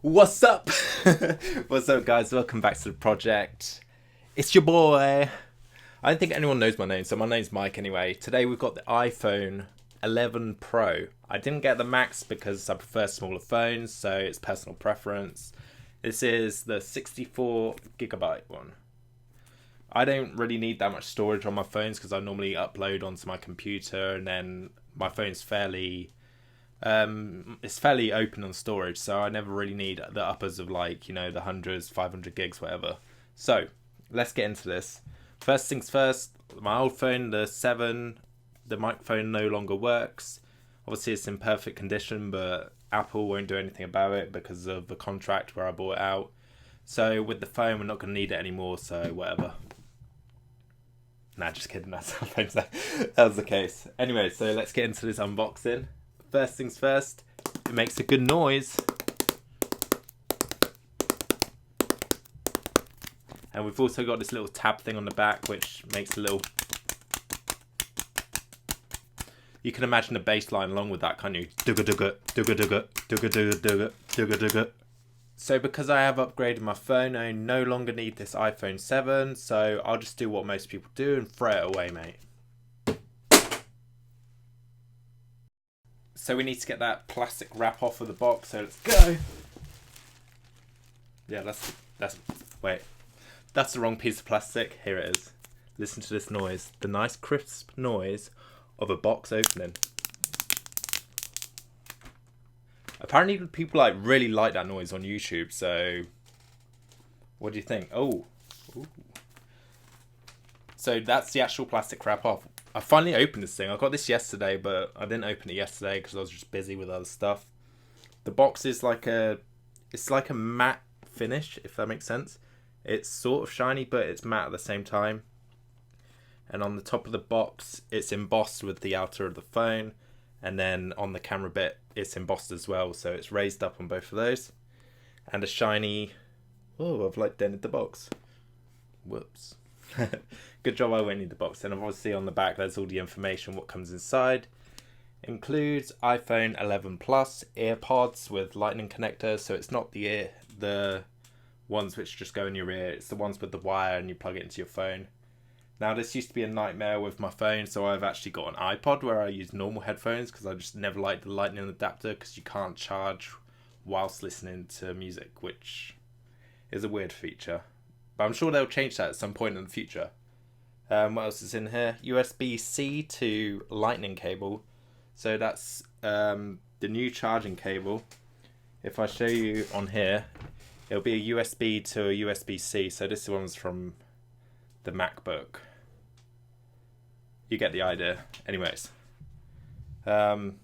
What's up? What's up, guys? Welcome back to the project. It's your boy. I don't think anyone knows my name, so my name's Mike anyway. Today we've got the iPhone 11 Pro. I didn't get the Max because I prefer smaller phones, so it's personal preference. This is the 64 gigabyte one. I don't really need that much storage on my phones because I normally upload onto my computer, and then my phone's it's fairly open on storage, so I never really need the uppers of the hundreds, 500 gigs, whatever. So let's get into this. First things first, my old phone, the 7, the microphone no longer works. Obviously it's in perfect condition, but Apple won't do anything about it because of the contract where I bought it out. So with the phone, we're not going to need it anymore, so whatever. Nah, just kidding, that was the case. Anyway, so let's get into this unboxing. First things first, it makes a good noise. And we've also got this little tab thing on the back which makes a little... You can imagine a bass line along with that, can't you? Dugga dugga, dugga dugga, dugga dugga dugga, dugga dugga. So because I have upgraded my phone, I no longer need this iPhone 7, so I'll just do what most people do and throw it away, mate. So we need to get that plastic wrap off of the box, so let's go. Yeah, wait. That's the wrong piece of plastic. Here it is. Listen to this noise. The nice crisp noise of a box opening. Apparently people really like that noise on YouTube, so what do you think? Oh. Ooh. So that's the actual plastic wrap off. I finally opened this thing. I got this yesterday, but I didn't open it yesterday because I was just busy with other stuff. The box is like a matte finish, if that makes sense. It's sort of shiny, but it's matte at the same time. And on the top of the box, it's embossed with the outer of the phone. And then on the camera bit, it's embossed as well. So it's raised up on both of those. And a shiny... Oh, I've dented the box. Whoops. Good job I went in the box. And obviously on the back there's all the information what comes inside. Includes iPhone 11 Plus earpods with lightning connector, so it's not the ones which just go in your ear, it's the ones with the wire and you plug it into your phone. Now this used to be a nightmare with my phone, so I've actually got an iPod where I use normal headphones because I just never liked the lightning adapter because you can't charge whilst listening to music, which is a weird feature. But I'm sure they'll change that at some point in the future. What else is in here? USB-C to lightning cable. So that's the new charging cable. If I show you on here, it'll be a USB to a USB-C. So this one's from the MacBook. You get the idea. Anyways. And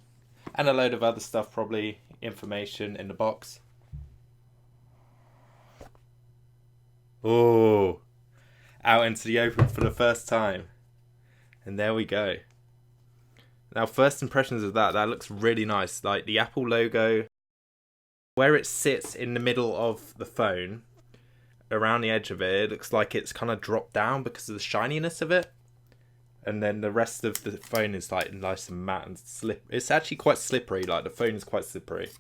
a load of other stuff, probably information in the box. Oh, out into the open for the first time. And there we go. Now, first impressions of that looks really nice. Like the Apple logo, where it sits in the middle of the phone, around the edge of it, it looks like it's kind of dropped down because of the shininess of it. And then the rest of the phone is nice and matte and It's actually quite slippery. Like the phone is quite slippery.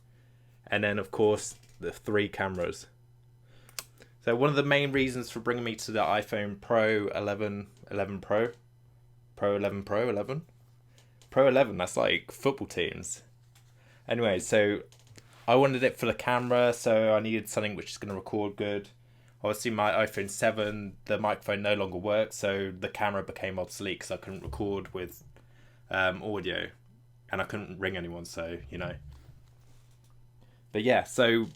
And then, of course, the 3 cameras. So one of the main reasons for bringing me to the iPhone Pro 11 Pro, Pro 11 Pro 11, Pro 11. That's like football teams. Anyway, so I wanted it for the camera, so I needed something which is going to record good. Obviously, my iPhone 7, the microphone no longer worked, so the camera became obsolete because I couldn't record with audio, and I couldn't ring anyone. So But yeah, so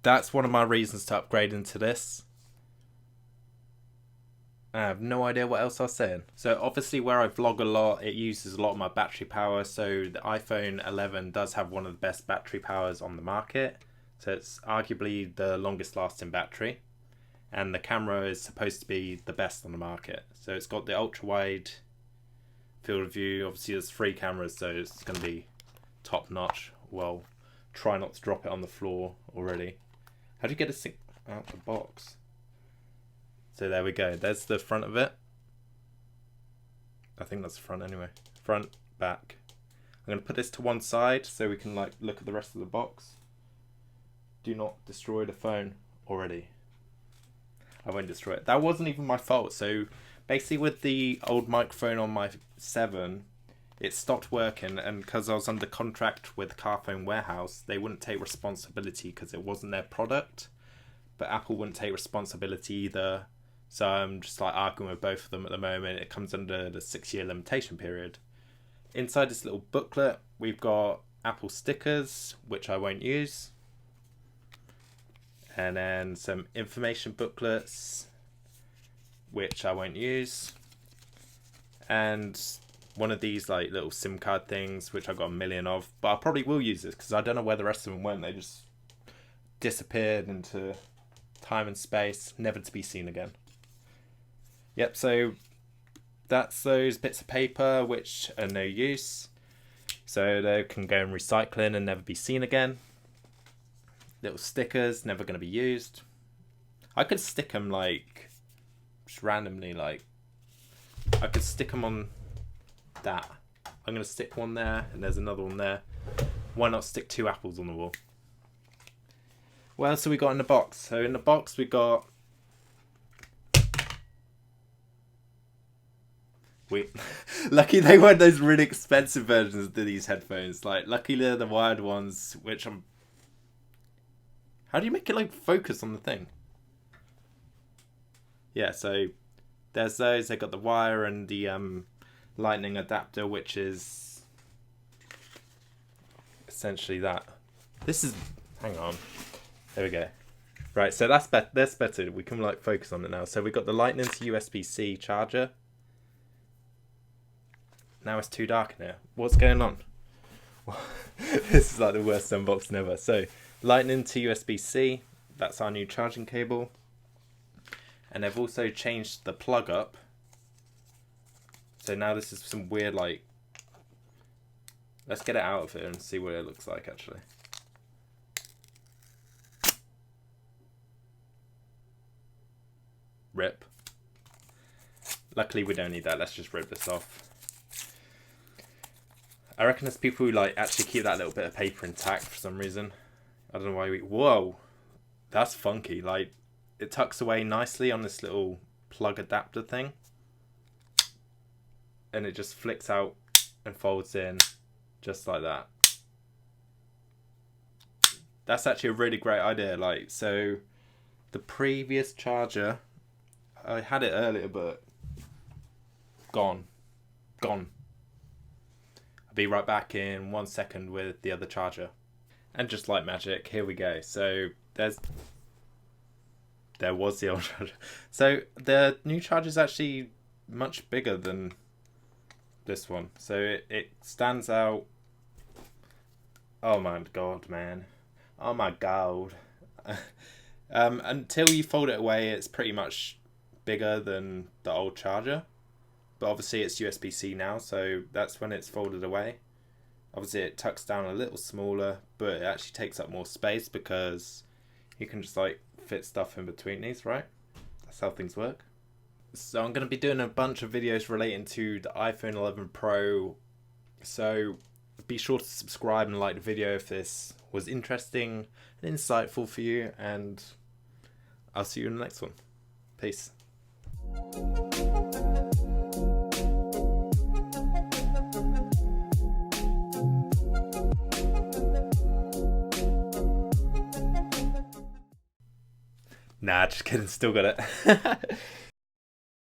that's one of my reasons to upgrade into this. I have no idea what else I was saying. So obviously where I vlog a lot, it uses a lot of my battery power. So the iPhone 11 does have one of the best battery powers on the market. So it's arguably the longest lasting battery. And the camera is supposed to be the best on the market. So it's got the ultra wide field of view. Obviously there's 3 cameras, so it's going to be top notch. Well, try not to drop it on the floor already. How do you get this thing out the box? So there we go. There's the front of it. I think that's the front anyway. Front, back. I'm going to put this to one side so we can look at the rest of the box. Do not destroy the phone already. I won't destroy it. That wasn't even my fault. So basically with the old microphone on my 7, it stopped working, and because I was under contract with Carphone Warehouse, they wouldn't take responsibility because it wasn't their product. But Apple wouldn't take responsibility either. So I'm just like arguing with both of them at the moment. It comes under the 6-year limitation period. Inside this little booklet, we've got Apple stickers, which I won't use. And then some information booklets, which I won't use. And one of these like little SIM card things, which I got a million of. But I probably will use this because I don't know where the rest of them went. They just disappeared into time and space, never to be seen again. Yep, so that's those bits of paper which are no use. So they can go in recycling and never be seen again. Little stickers, never going to be used. I could stick them like, just randomly, like, I could stick them on that. I'm going to stick one there, and there's another one there. Why not stick 2 apples on the wall? What else have we got in the box? So in the box we got... Lucky they weren't those really expensive versions of these headphones. Like, luckily they're the wired ones, which I'm... How do you make it, like, focus on the thing? Yeah, so there's those. They got the wire and the lightning adapter, which is essentially that. This is... Hang on. There we go. Right, so that's better. We can, like, focus on it now. So we got the lightning to USB-C charger. Now it's too dark in here. What's going on? This is like the worst unboxing ever. So, lightning to USB-C. That's our new charging cable. And they've also changed the plug up. So now this is some weird, like... Let's get it out of here and see what it looks like, actually. Rip. Luckily we don't need that. Let's just rip this off. I reckon there's people who like actually keep that little bit of paper intact for some reason. I don't know why we... Whoa! That's funky. Like, it tucks away nicely on this little plug adapter thing. And it just flicks out and folds in just like that. That's actually a really great idea. Like, so the previous charger, I had it earlier, but gone. I'll be right back in 1 second with the other charger. And just like magic, here we go. So there was the old charger. So the new charger is actually much bigger than this one. So it stands out. Oh my god, man. Oh my god. Until you fold it away, it's pretty much bigger than the old charger. But obviously it's USB-C now, so that's when it's folded away. Obviously it tucks down a little smaller, but it actually takes up more space because you can just like fit stuff in between these, right? That's how things work. So I'm going to be doing a bunch of videos relating to the iPhone 11 Pro. So be sure to subscribe and like the video if this was interesting and insightful for you. And I'll see you in the next one. Peace. Nah, just kidding. Still got it.